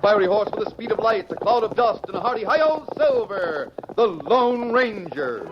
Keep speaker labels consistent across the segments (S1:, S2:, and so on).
S1: fiery horse with the speed of light, a cloud of dust, and a hearty hi-yo Silver, the Lone Ranger.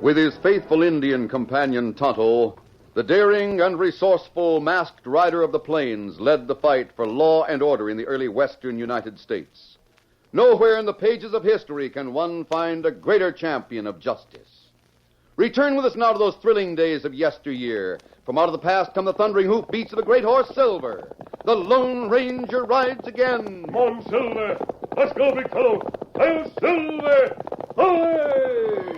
S1: With his faithful Indian companion Tonto, the daring and resourceful masked rider of the plains led the fight for law and order in the early western United States. Nowhere in the pages of history can one find a greater champion of justice. Return with us now to those thrilling days of yesteryear. From out of the past come the thundering hoof beats of the great horse Silver. The Lone Ranger rides again.
S2: Come on, Silver. Let's go, big fellow. Hail, Silver! Away!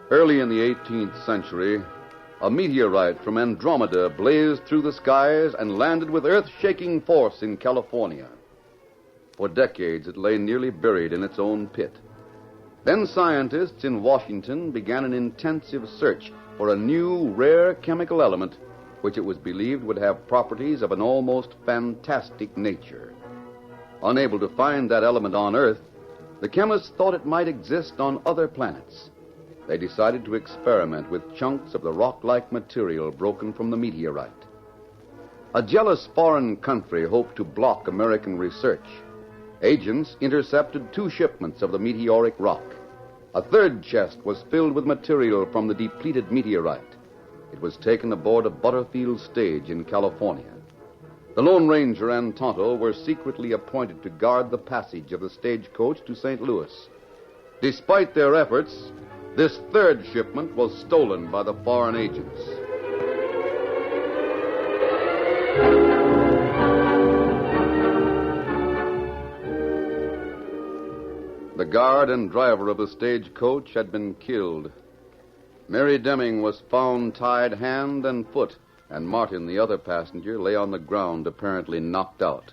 S1: Early in the 18th century, a meteorite from Andromeda blazed through the skies and landed with earth-shaking force in California. For decades, it lay nearly buried in its own pit. Then scientists in Washington began an intensive search for a new, rare chemical element which it was believed would have properties of an almost fantastic nature. Unable to find that element on Earth, the chemists thought it might exist on other planets. They decided to experiment with chunks of the rock-like material broken from the meteorite. A jealous foreign country hoped to block American research. Agents intercepted 2 shipments of the meteoric rock. A third chest was filled with material from the depleted meteorite. It was taken aboard a Butterfield stage in California. The Lone Ranger and Tonto were secretly appointed to guard the passage of the stagecoach to St. Louis. Despite their efforts, this third shipment was stolen by the foreign agents. The guard and driver of the stagecoach had been killed. Mary Deming was found tied hand and foot, and Martin, the other passenger, lay on the ground, apparently knocked out.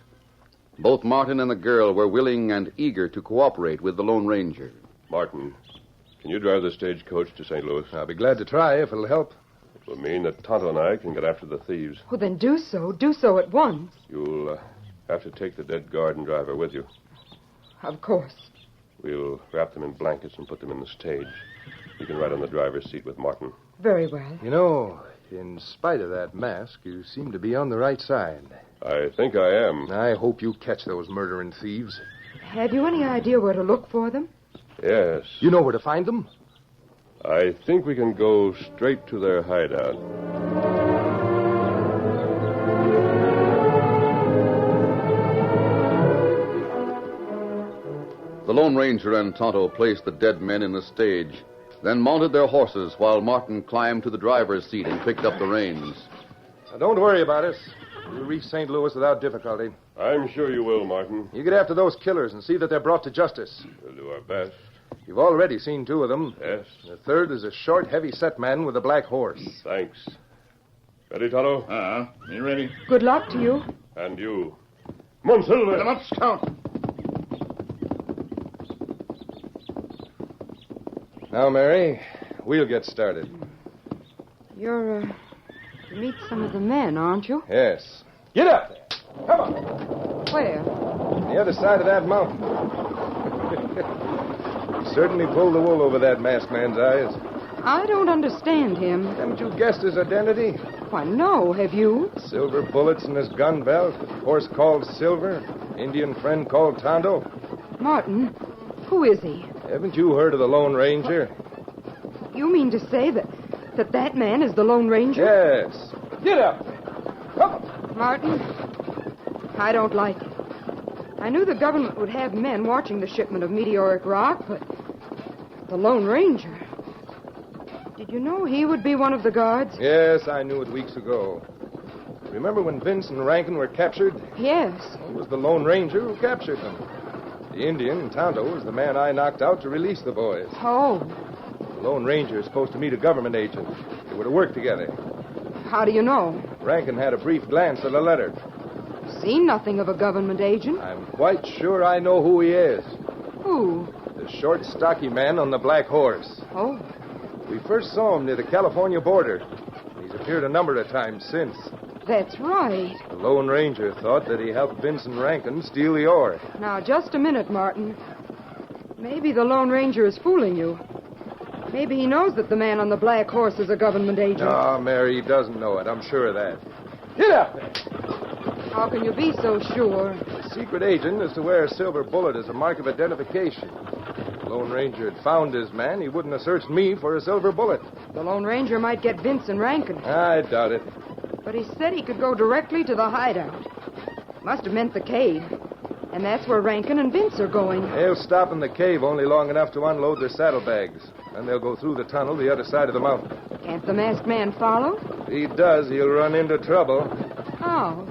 S1: Both Martin and the girl were willing and eager to cooperate with the Lone Ranger.
S2: Martin, can you drive the stagecoach to St. Louis?
S3: I'll be glad to try if it'll help.
S2: It will mean that Tonto and I can get after the thieves.
S4: Well, then do so. Do so at once.
S2: You'll have to take the dead guard and driver with you.
S4: Of course.
S2: We'll wrap them in blankets and put them in the stage. You can ride on the driver's seat with Martin.
S4: Very well.
S3: You know, in spite of that mask, you seem to be on the right side.
S2: I think I am.
S3: I hope you catch those murdering thieves.
S4: Have you any idea where to look for them?
S2: Yes.
S3: You know where to find them?
S2: I think we can go straight to their hideout.
S1: The Lone Ranger and Tonto placed the dead men in the stage, then mounted their horses while Martin climbed to the driver's seat and picked up the reins.
S3: Now, don't worry about us. We'll reach St. Louis without difficulty.
S2: I'm sure you will, Martin.
S3: You get after those killers and see that they're brought to justice.
S2: We'll do our best.
S3: You've already seen 2 of them.
S2: Yes.
S3: The third is a short, heavy-set man with a black horse.
S2: Thanks. Ready, Tonto?
S5: Me ready?
S4: Good luck to you.
S2: And you. Come on, Silver.
S5: Come up, Scout.
S3: Now, Mary, we'll get started.
S4: You're, to meet some of the men, aren't you?
S3: Yes. Get up there. Come on.
S4: Where?
S3: On the other side of that mountain. You certainly pulled the wool over that masked man's eyes.
S4: I don't understand him.
S3: Haven't you guessed his identity?
S4: Why, no, have you?
S3: Silver bullets in his gun belt, horse called Silver, Indian friend called Tonto.
S4: Martin, who is he?
S3: Haven't you heard of the Lone Ranger?
S4: You mean to say that man is the Lone Ranger?
S3: Yes. Get up. Come on.
S4: Martin, I don't like it. I knew the government would have men watching the shipment of meteoric rock, but the Lone Ranger... Did you know he would be one of the guards?
S3: Yes, I knew it weeks ago. Remember when Vince and Rankin were captured?
S4: Yes.
S3: It was the Lone Ranger who captured them. The Indian, Tonto, was the man I knocked out to release the boys.
S4: Oh,
S3: The Lone Ranger is supposed to meet a government agent. They were to work together.
S4: how do you know?
S3: Rankin had a brief glance at the letter.
S4: Seen nothing of a government agent.
S3: I'm quite sure I know who he is.
S4: Who?
S3: The short, stocky man on the black horse.
S4: Oh,
S3: We first saw him near the California border. He's appeared a number of times since.
S4: that's right.
S3: The Lone Ranger thought that he helped Vincent Rankin steal the ore.
S4: Now, just a minute, Martin. Maybe the Lone Ranger is fooling you. Maybe he knows that the man on the black horse is a government agent.
S3: No, Mary, he doesn't know it. I'm sure of that. Get up there.
S4: How can you be so sure?
S3: The secret agent is to wear a silver bullet as a mark of identification. If the Lone Ranger had found his man, he wouldn't have searched me for a silver bullet.
S4: The Lone Ranger might get Vince and Rankin,
S3: I doubt it.
S4: but he said he could go directly to the hideout. Must have meant the cave. And that's where Rankin and Vince are going.
S3: They'll stop in the cave only long enough to unload their saddlebags. Then they'll go through the tunnel the other side of the mountain.
S4: Can't the masked man follow?
S3: If he does, he'll run into trouble.
S4: How?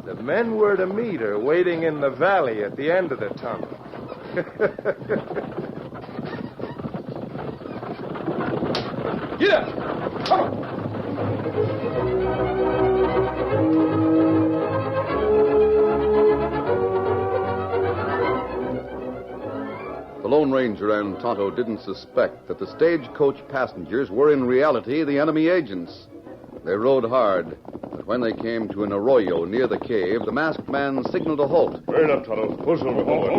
S3: The men we're to meet are waiting in the valley at the end of the tunnel. Get up! Come on!
S1: The Lone Ranger and Tonto didn't suspect that the stagecoach passengers were in reality the enemy agents. They rode hard, but when they came to an arroyo near the cave, the masked man signaled a halt.
S2: Burn up, Tonto. Pull Silver forward.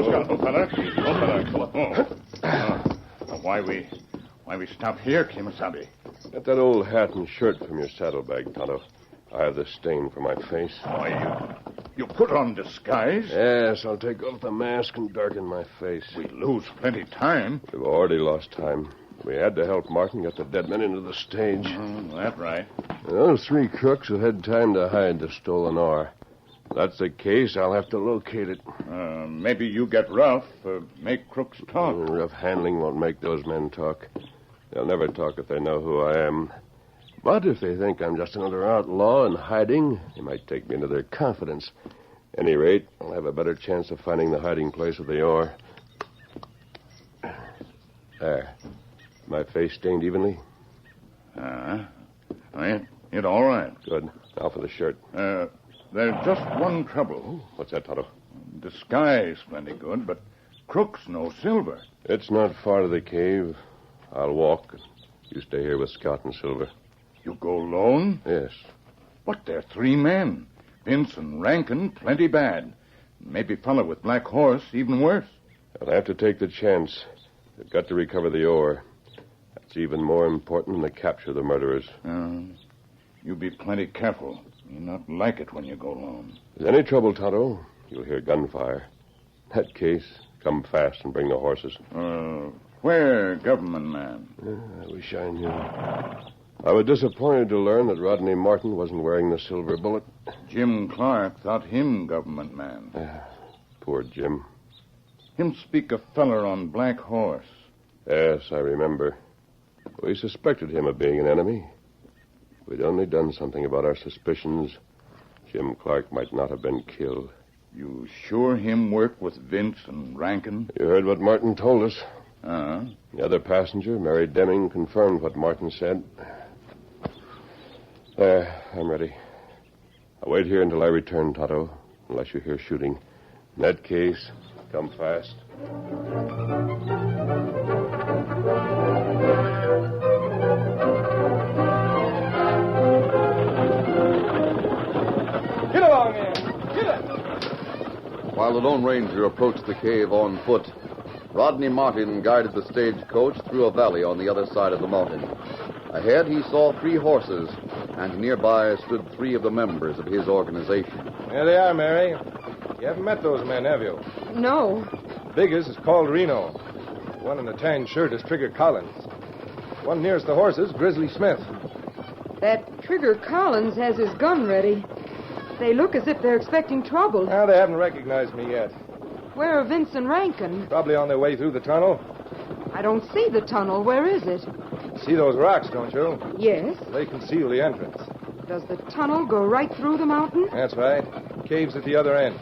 S5: Why we stop here, Kimasabi?
S2: Get that old hat and shirt from your saddlebag, Tonto. I have the stain for my face.
S5: Why, you put on disguise?
S2: Yes, I'll take off the mask and darken my face.
S5: We lose plenty time.
S2: We've already lost time. We had to help Martin get the dead men into the stage.
S5: That's right.
S2: Those 3 crooks have had time to hide the stolen ore. If that's the case, I'll have to locate it.
S5: Maybe you get rough, make crooks talk.
S2: Rough handling won't make those men talk. They'll never talk if they know who I am. But if they think I'm just another outlaw in hiding, they might take me into their confidence. At any rate, I'll have a better chance of finding the hiding place of the ore. There. My face stained evenly?
S5: It all right.
S2: Good. Now for the shirt.
S5: There's just one trouble.
S2: What's that, Tonto?
S5: Disguise plenty good, but crooks know Silver.
S2: It's not far to the cave. I'll walk. You stay here with Scott and Silver.
S5: You go alone?
S2: Yes.
S5: But they're 3 men. Vince and Rankin, plenty bad. Maybe fella with black horse, even worse.
S2: I'll have to take the chance. They've got to recover the ore. That's even more important than the capture of the murderers.
S5: You be plenty careful. You not like it when you go alone.
S2: If there's any trouble, Tonto, you'll hear gunfire. In that case, come fast and bring the horses.
S5: Where, government man?
S2: I wish I knew. I was disappointed to learn that Rodney Martin wasn't wearing the silver bullet.
S5: Jim Clark thought him government man.
S2: Poor Jim.
S5: Him speak a feller on black horse.
S2: Yes, I remember. We suspected him of being an enemy. If we'd only done something about our suspicions, Jim Clark might not have been killed.
S5: You sure him work with Vince and Rankin?
S2: You heard what Martin told us. The other passenger, Mary Deming, confirmed what Martin said. There, I'm ready. I'll wait here until I return, Tonto, unless you hear shooting. In that case, come fast.
S3: Get along there. Get it.
S1: While the Lone Ranger approached the cave on foot, Rodney Martin guided the stagecoach through a valley on the other side of the mountain. Ahead, he saw 3 horses, and nearby stood 3 of the members of his organization.
S3: There they are, Mary. You haven't met those men, have you?
S4: No.
S3: Biggest is called Reno. The one in the tan shirt is Trigger Collins. The one nearest the horses, Grizzly Smith.
S4: That Trigger Collins has his gun ready. They look as if they're expecting trouble.
S3: Now, they haven't recognized me yet.
S4: Where are Vince and Rankin?
S3: Probably on their way through the tunnel.
S4: I don't see the tunnel. Where is it?
S3: See those rocks, don't you?
S4: Yes.
S3: They conceal the entrance.
S4: Does the tunnel go right through the mountain?
S3: That's right. Cave's at the other end.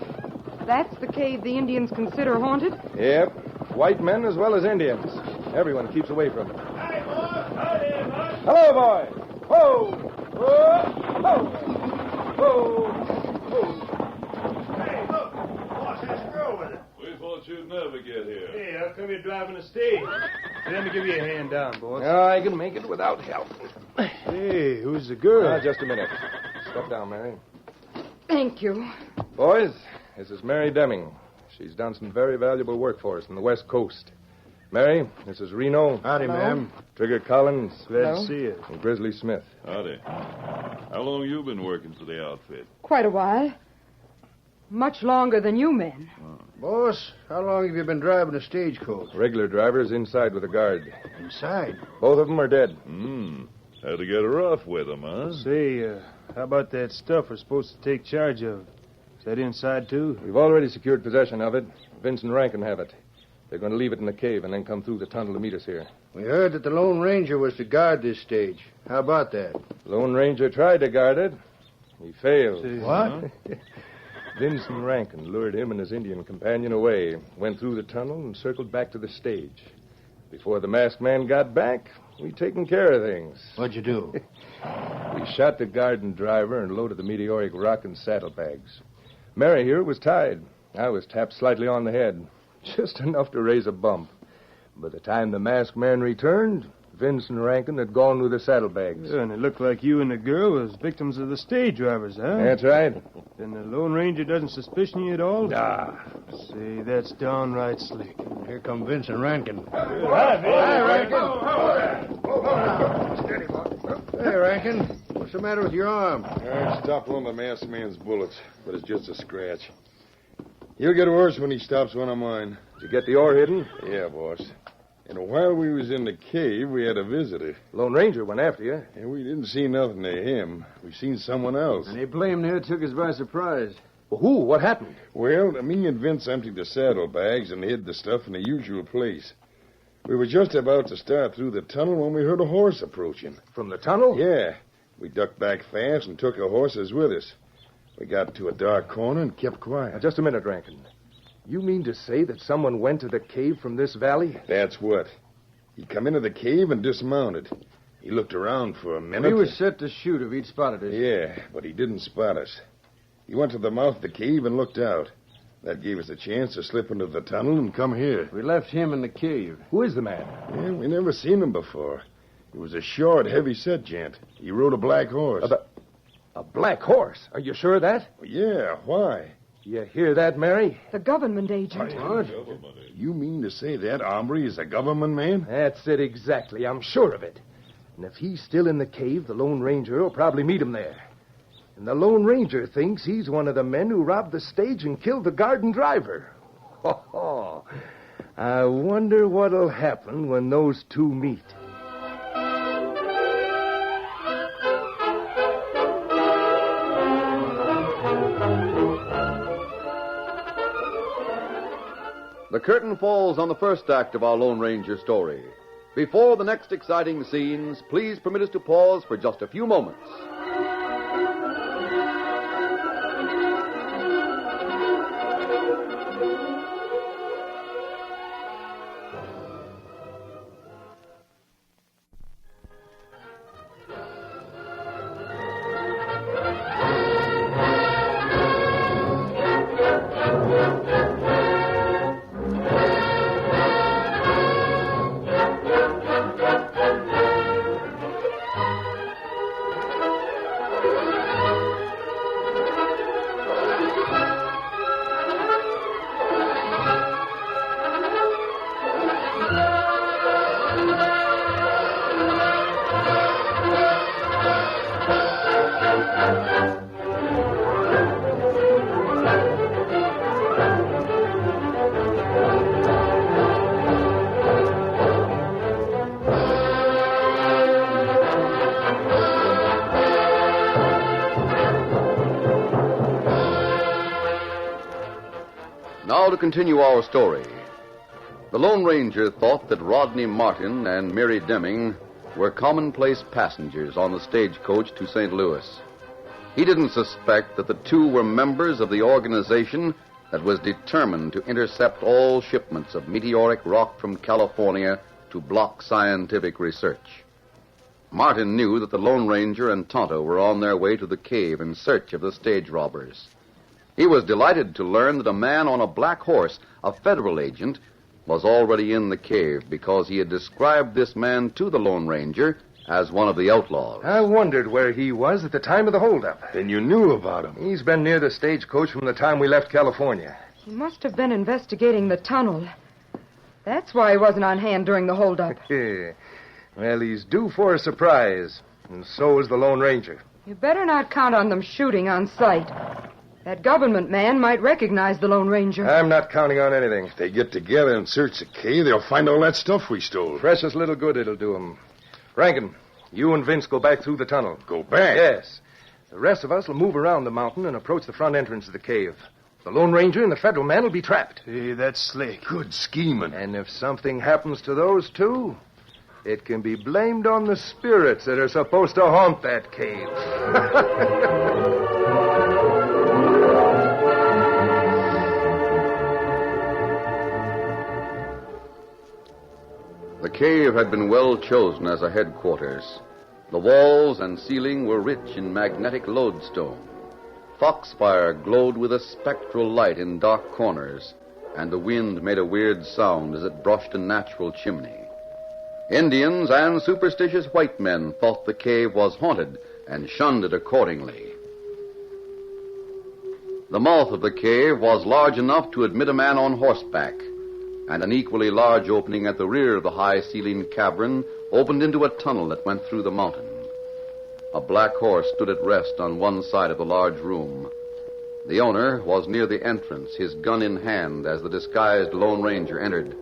S4: That's the cave the Indians consider haunted?
S3: Yep. White men as well as Indians. Everyone keeps away from it.
S6: Howdy, boys. Howdy, everybody.
S3: Hello, boy. Whoa! Whoa! Whoa! Whoa!
S6: Hey, look. Boss has a girl with him.
S7: We thought you'd never get here.
S6: Hey, how come you're driving a stage? Let me give you a hand down, boss.
S3: I can make it without help.
S6: Hey, who's the girl?
S3: Just a minute. Step down, Mary.
S4: Thank you.
S3: Boys, this is Mary Deming. She's done some very valuable work for us on the West Coast. Mary, this is Reno.
S6: Howdy,
S4: Hello.
S6: ma'am.
S3: Trigger Collins.
S6: Glad
S4: Hello.
S6: to see you.
S3: And Grizzly Smith.
S7: Howdy. How long you been working for the outfit?
S4: Quite a while. Much longer than you men.
S6: Boss, how long have you been driving a stagecoach?
S3: Regular drivers inside with a guard.
S6: Inside.
S3: Both of them are dead.
S7: Had to get rough with them, huh?
S6: Say, how about that stuff we're supposed to take charge of? Is that inside, too?
S3: We've already secured possession of it. Vince and Rankin have it. They're going to leave it in the cave and then come through the tunnel to meet us here.
S6: We heard that the Lone Ranger was to guard this stage. How about that?
S3: Lone Ranger tried to guard it. He failed.
S6: What?
S3: Vince and Rankin lured him and his Indian companion away, went through the tunnel, and circled back to the stage. Before the masked man got back, we'd taken care of things.
S6: What'd you do?
S3: We shot the guard and driver and loaded the meteoric rock in saddlebags. Mary here was tied. I was tapped slightly on the head, just enough to raise a bump. By the time the masked man returned, Vince and Rankin had gone with the saddlebags.
S6: And it looked like you and the girl was victims of the stage drivers, huh?
S3: That's right.
S6: Then the Lone Ranger doesn't suspicion you at all?
S3: Nah.
S6: Say, that's downright slick.
S5: Here come Vince and Rankin.
S6: Hi,
S5: Rankin. Hey, Rankin. What's the matter with your arm?
S8: I stopped one of the masked man's bullets, but it's just a scratch. He'll get worse when he stops one of mine.
S3: Did you get the ore hidden?
S8: Yeah, boss. And while we was in the cave, we had a visitor.
S3: Lone Ranger went after you.
S8: And we didn't see nothing to him. We seen someone else.
S6: And he blamed near took us by surprise.
S3: Well, who? What happened?
S8: Well, me and Vince emptied the saddlebags and hid the stuff in the usual place. We were just about to start through the tunnel when we heard a horse approaching.
S3: From the tunnel?
S8: Yeah. We ducked back fast and took our horses with us. We got to a dark corner and kept
S3: Now,
S8: quiet.
S3: just a minute, Rankin. You mean to say that someone went to the cave from this valley?
S8: That's what. He come into the cave and dismounted. He looked around for a minute.
S6: He was set to shoot if he'd spotted us.
S8: Yeah, but he didn't spot us. He went to the mouth of the cave and looked out. That gave us a chance to slip into the tunnel and come here.
S6: We left him in the cave.
S3: Who is the man?
S8: Yeah, we never seen him before. He was a short, heavy-set gent. He rode a black horse.
S3: A black horse. Are you sure of that?
S8: Yeah, why?
S3: You hear that, Mary?
S4: The government agent.
S8: What? You mean to say that hombre is a government man?
S3: That's it exactly. I'm sure of it. And if he's still in the cave, the Lone Ranger will probably meet him there. And the Lone Ranger thinks he's one of the men who robbed the stage and killed the garden driver. Oh, I wonder what'll happen when those two meet.
S1: The curtain falls on the first act of our Lone Ranger story. Before the next exciting scenes, please permit us to pause for just a few moments. continue our story. The Lone Ranger thought that Rodney Martin and Mary Deming were commonplace passengers on the stagecoach to St. Louis. He didn't suspect that the two were members of the organization that was determined to intercept all shipments of meteoric rock from California to block scientific research. Martin knew that the Lone Ranger and Tonto were on their way to the cave in search of the stage robbers. He was delighted to learn that a man on a black horse, a federal agent, was already in the cave because he had described this man to the Lone Ranger as one of the outlaws.
S3: I wondered where he was at the time of the holdup.
S8: Then you knew about him.
S3: He's been near the stagecoach from the time we left California.
S4: He must have been investigating the tunnel. That's why he wasn't on hand during the holdup.
S3: Well, he's due for a surprise, and so is the Lone Ranger.
S4: You better not count on them shooting on sight. That government man might recognize the Lone Ranger.
S3: I'm not counting on anything.
S8: If they get together and search the cave, they'll find all that stuff we stole.
S3: Precious little good it'll do them. Rankin, you and Vince go back through the tunnel.
S8: Go back?
S3: Yes. The rest of us will move around the mountain and approach the front entrance of the cave. The Lone Ranger and the federal man will be trapped.
S6: Hey, that's slick.
S8: Good scheming.
S3: And if something happens to those two, it can be blamed on the spirits that are supposed to haunt that cave.
S1: The cave had been well chosen as a headquarters. The walls and ceiling were rich in magnetic lodestone. Foxfire glowed with a spectral light in dark corners, and the wind made a weird sound as it brushed a natural chimney. Indians and superstitious white men thought the cave was haunted and shunned it accordingly. The mouth of the cave was large enough to admit a man on horseback, and an equally large opening at the rear of the high-ceilinged cavern opened into a tunnel that went through the mountain. A black horse stood at rest on one side of the large room. The owner was near the entrance, his gun in hand, as the disguised Lone Ranger entered.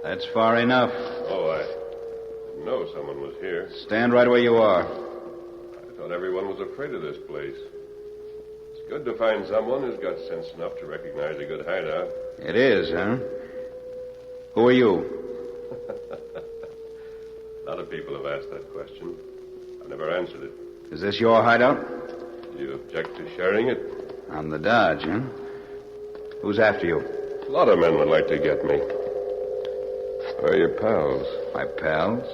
S9: That's far enough.
S2: Oh, I didn't know someone was here.
S9: Stand right where you are.
S2: I thought everyone was afraid of this place. It's good to find someone who's got sense enough to recognize a good hideout.
S9: It is, huh? Who are you?
S2: A lot of people have asked that question. I've never answered it.
S9: Is this your hideout?
S2: Do you object to sharing it?
S9: On the dodge, huh? Who's after you?
S2: A lot of men would like to get me. Where are your pals?
S9: My pals?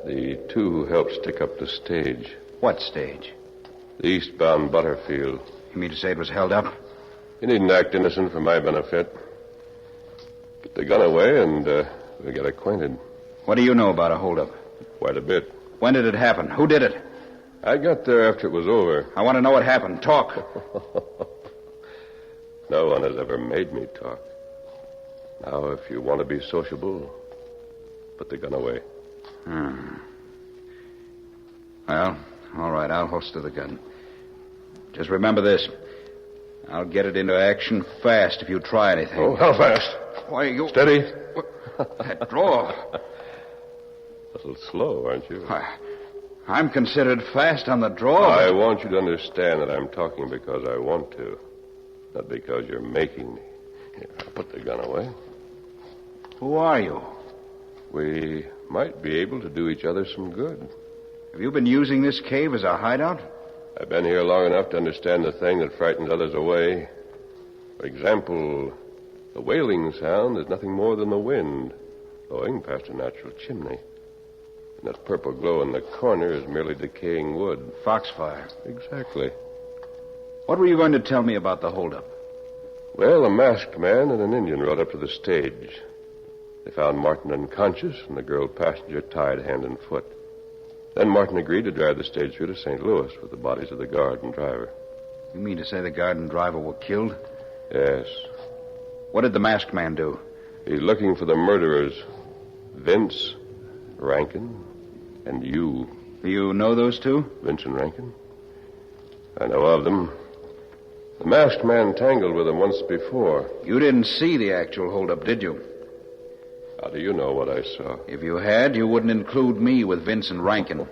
S2: The two who helped stick up the stage.
S9: What stage?
S2: The eastbound Butterfield.
S9: You mean to say it was held up?
S2: You needn't act innocent for my benefit. Get the gun away and we'll get acquainted.
S9: What do you know about a holdup?
S2: Quite a bit.
S9: When did it happen? Who did it?
S2: I got there after it was over.
S9: I want to know what happened. Talk.
S2: No one has ever made me talk. Now, if you want to be sociable, put the gun away.
S9: Well, all right, I'll holster the gun. Just remember this. I'll get it into action fast if you try anything.
S2: Oh, how fast?
S9: Why, you...
S2: Steady.
S9: That draw.
S2: A little slow, aren't you?
S9: I'm considered fast on the draw.
S2: I want you to understand that I'm talking because I want to, not because you're making me. Here, I'll put the gun away.
S9: Who are you?
S2: We might be able to do each other some good.
S9: Have you been using this cave as a hideout?
S2: I've been here long enough to understand the thing that frightens others away. For example, the wailing sound is nothing more than the wind blowing past a natural chimney. And that purple glow in the corner is merely decaying wood.
S9: Foxfire.
S2: Exactly.
S9: What were you going to tell me about the holdup?
S2: Well, a masked man and an Indian rode up to the stage. They found Martin unconscious and the girl passenger tied hand and foot. Then Martin agreed to drive the stage through to St. Louis with the bodies of the guard and driver.
S9: You mean to say the guard and driver were killed?
S2: Yes.
S9: What did the masked man do?
S2: He's looking for the murderers. Vince, Rankin, and you.
S9: You know those two?
S2: Vince and Rankin? I know of them. The masked man tangled with them once before.
S9: You didn't see the actual holdup, did you?
S2: How do you know what I saw?
S9: If you had, you wouldn't include me with Vince and Rankin.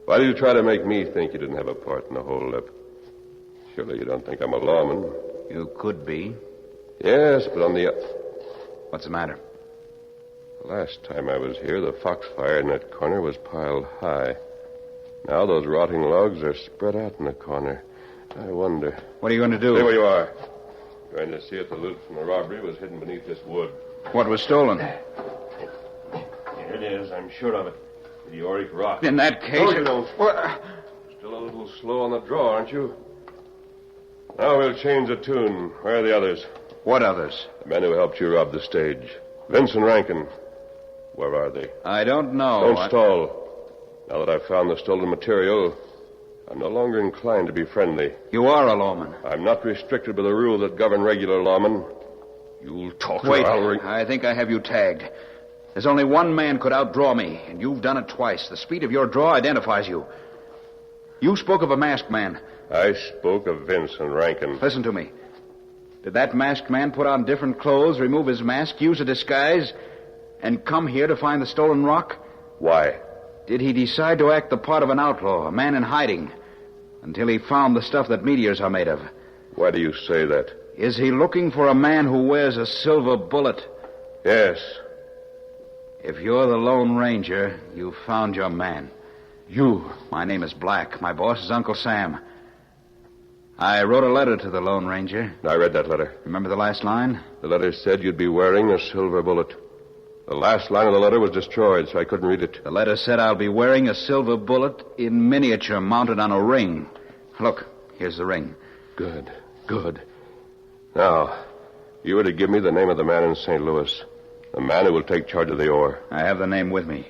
S2: Why do you try to make me think you didn't have a part in the holdup? Surely you don't think I'm a lawman.
S9: You could be.
S2: Yes, but on the...
S9: What's the matter?
S2: The last time I was here, the foxfire in that corner was piled high. Now those rotting logs are spread out in the corner. I wonder...
S9: What are you going to do?
S2: Stay where you are. Trying to see if the loot from the robbery was hidden beneath this wood.
S9: What was stolen?
S2: Here it is. I'm sure of it. Meteoric rock.
S9: In that case...
S2: No, you don't. Still a little slow on the draw, aren't you? Now we'll change the tune. Where are the others?
S9: What others?
S2: The men who helped you rob the stage. Vince and Rankin. Where are they?
S9: I don't know.
S2: Don't stall. Now that I've found the stolen material, I'm no longer inclined to be friendly.
S9: You are a lawman.
S2: I'm not restricted by the rules that govern regular lawmen. You'll talk
S9: Wait,
S2: or I'll ring...
S9: I think I have you tagged. There's only one man could outdraw me, and you've done it twice. The speed of your draw identifies you. You spoke of a masked man.
S2: I spoke of Vince and Rankin.
S9: Listen to me. Did that masked man put on different clothes, remove his mask, use a disguise, and come here to find the stolen rock?
S2: Why?
S9: Did he decide to act the part of an outlaw, a man in hiding, until he found the stuff that meteors are made of?
S2: Why do you say that?
S9: Is he looking for a man who wears a silver bullet?
S2: Yes.
S9: If you're the Lone Ranger, you've found your man.
S2: You?
S9: My name is Black. My boss is Uncle Sam. I wrote a letter to the Lone Ranger.
S2: I read that letter.
S9: Remember the last line?
S2: The letter said you'd be wearing a silver bullet. The last line of the letter was destroyed, so I couldn't read it.
S9: The letter said I'll be wearing a silver bullet in miniature mounted on a ring. Look, here's the ring.
S2: Good. Now, you were to give me the name of the man in St. Louis. The man who will take charge of the ore.
S9: I have the name with me.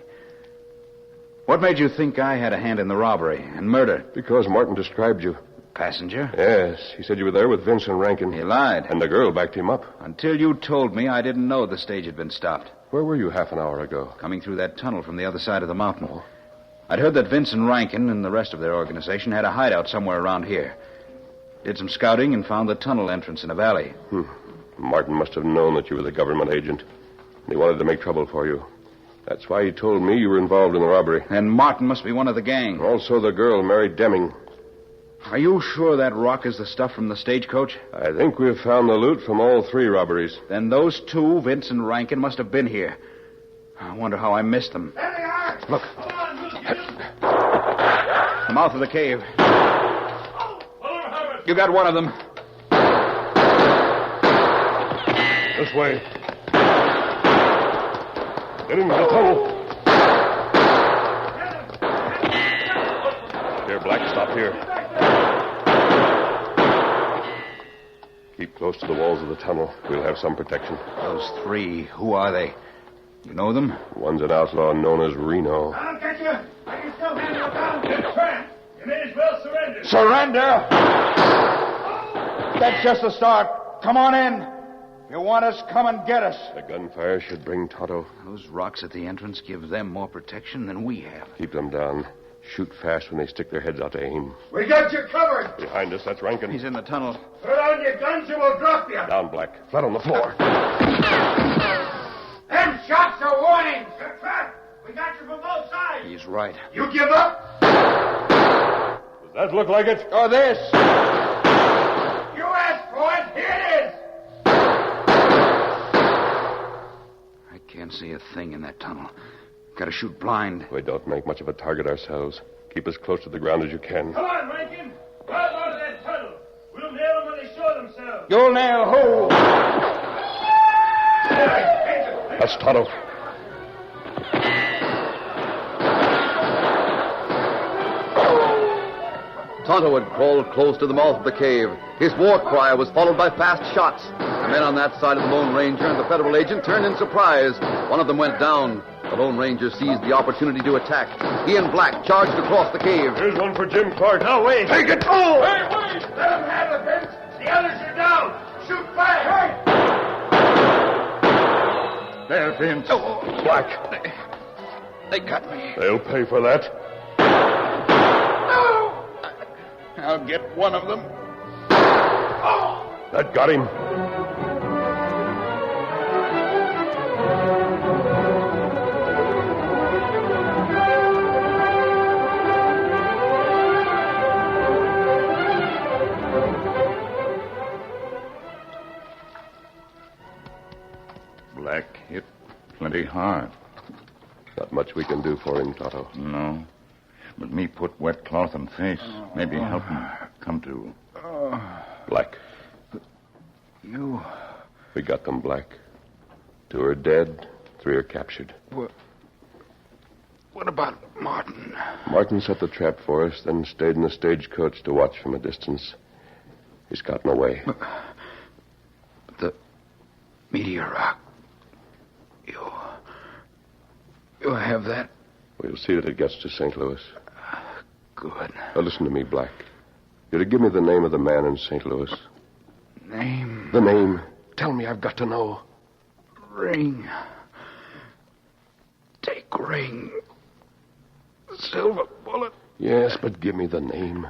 S9: What made you think I had a hand in the robbery and murder?
S2: Because Martin described you.
S9: Passenger?
S2: Yes, he said you were there with Vince and Rankin.
S9: He lied.
S2: And the girl backed him up.
S9: Until you told me, I didn't know the stage had been stopped.
S2: Where were you half an hour ago?
S9: Coming through that tunnel from the other side of the mountain. Oh. I'd heard that Vince and Rankin and the rest of their organization had a hideout somewhere around here. Did some scouting and found the tunnel entrance in a valley.
S2: Martin must have known that you were the government agent. He wanted to make trouble for you. That's why he told me you were involved in the robbery.
S9: And Martin must be one of the gang.
S2: Also the girl, Mary Deming.
S9: Are you sure that rock is the stuff from the stagecoach?
S2: I think we've found the loot from all three robberies.
S9: Then those two, Vince and Rankin, must have been here. I wonder how I missed them.
S10: There they are!
S9: Look.
S10: Come on,
S9: The mouth of the cave.
S10: Oh,
S9: You got one of them.
S2: This way. Get into the tunnel. Here, Black, stop here. Keep close to the walls of the tunnel. We'll have some protection.
S9: Those three, who are they? You know them?
S2: One's an outlaw known as Reno.
S10: I'll get you. I can still handle you down. Good tramp. You may as well surrender.
S9: Surrender? That's just the start. Come on in. If you want us, come and get us.
S2: The gunfire should bring Tonto.
S9: Those rocks at the entrance give them more protection than we have.
S2: Keep them down. Shoot fast when they stick their heads out to aim.
S10: We got you covered.
S2: Behind us, that's Rankin.
S9: He's in the tunnel.
S10: Throw down your guns and we'll drop you.
S2: Down, Black. Flat on the floor.
S10: Them shots are warnings. Good trap. We got you from both sides.
S9: He's right.
S10: You give up?
S2: Does that look like it?
S9: Or this.
S10: You asked for it. Here it is.
S9: I can't see a thing in that tunnel. Got to shoot blind.
S2: We don't make much of a target ourselves. Keep as close to the ground as you can.
S10: Come on, Rankin. Right out of that tunnel. We'll nail them when they show themselves.
S9: You'll nail who?
S2: That's Tonto.
S1: Tonto had crawled close to the mouth of the cave. His war cry was followed by fast shots. The men on that side of the Lone Ranger and the federal agent turned in surprise. One of them went down. The Lone Ranger seized the opportunity to attack. He and Black charged across the cave.
S2: Here's one for Jim Clark.
S10: No, wait.
S2: Take it!
S10: Oh! Hey, wait! Let them have it, Vince. The others are down. Shoot fast. Hey!
S2: There, Vince.
S9: Oh,
S2: Black.
S9: they got me.
S2: They'll pay for that.
S9: I'll get one of them.
S2: That got him.
S5: Black hit plenty hard.
S2: Not much we can do for him, Tonto.
S5: No. But me put wet cloth on face. Maybe help him come to.
S2: Black.
S9: You...
S2: We got them, Black. 2 are dead, 3 are captured.
S9: What about Martin?
S2: Martin set the trap for us, then stayed in the stagecoach to watch from a distance. He's gotten away.
S9: The Meteor rock. You have that?
S2: We'll see that it gets to St. Louis.
S9: Good.
S2: Now listen to me, Black. You're to give me the name of the man in St. Louis.
S9: Name?
S2: The name. Tell me, I've got to know.
S9: Ring. Take ring. Silver bullet.
S2: Yes, but give me the name.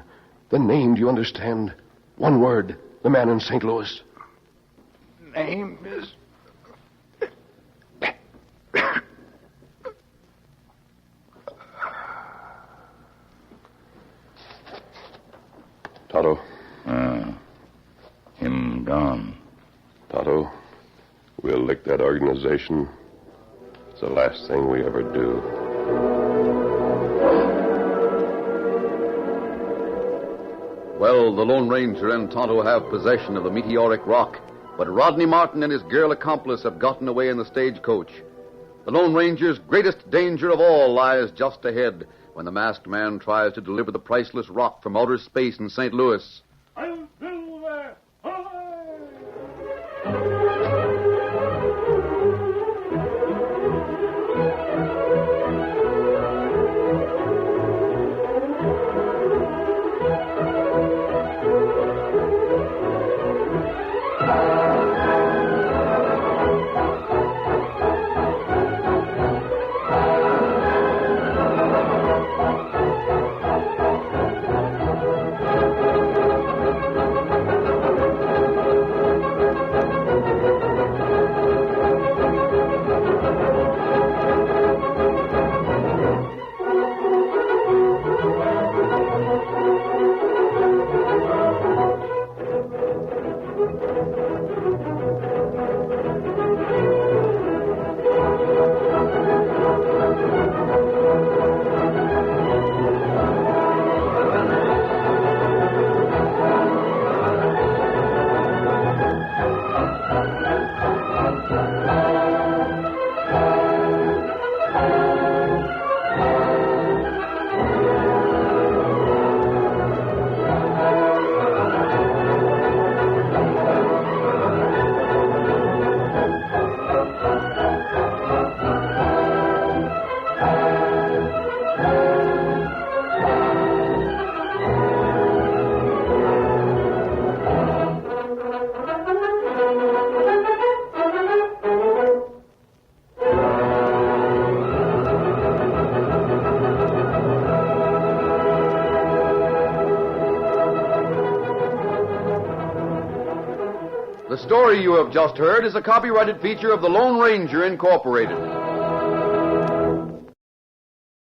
S2: The name, do you understand? One word. The man in St. Louis.
S9: Name is...
S2: Tonto.
S5: Him gone.
S2: Tonto, we'll lick that organization. It's the last thing we ever do.
S1: Well, the Lone Ranger and Tonto have possession of the meteoric rock, but Rodney Martin and his girl accomplice have gotten away in the stagecoach. The Lone Ranger's greatest danger of all lies just ahead when the masked man tries to deliver the priceless rock from outer space in St. Louis.
S10: I'm Silver!
S1: The story you have just heard is a copyrighted feature of the Lone Ranger Incorporated.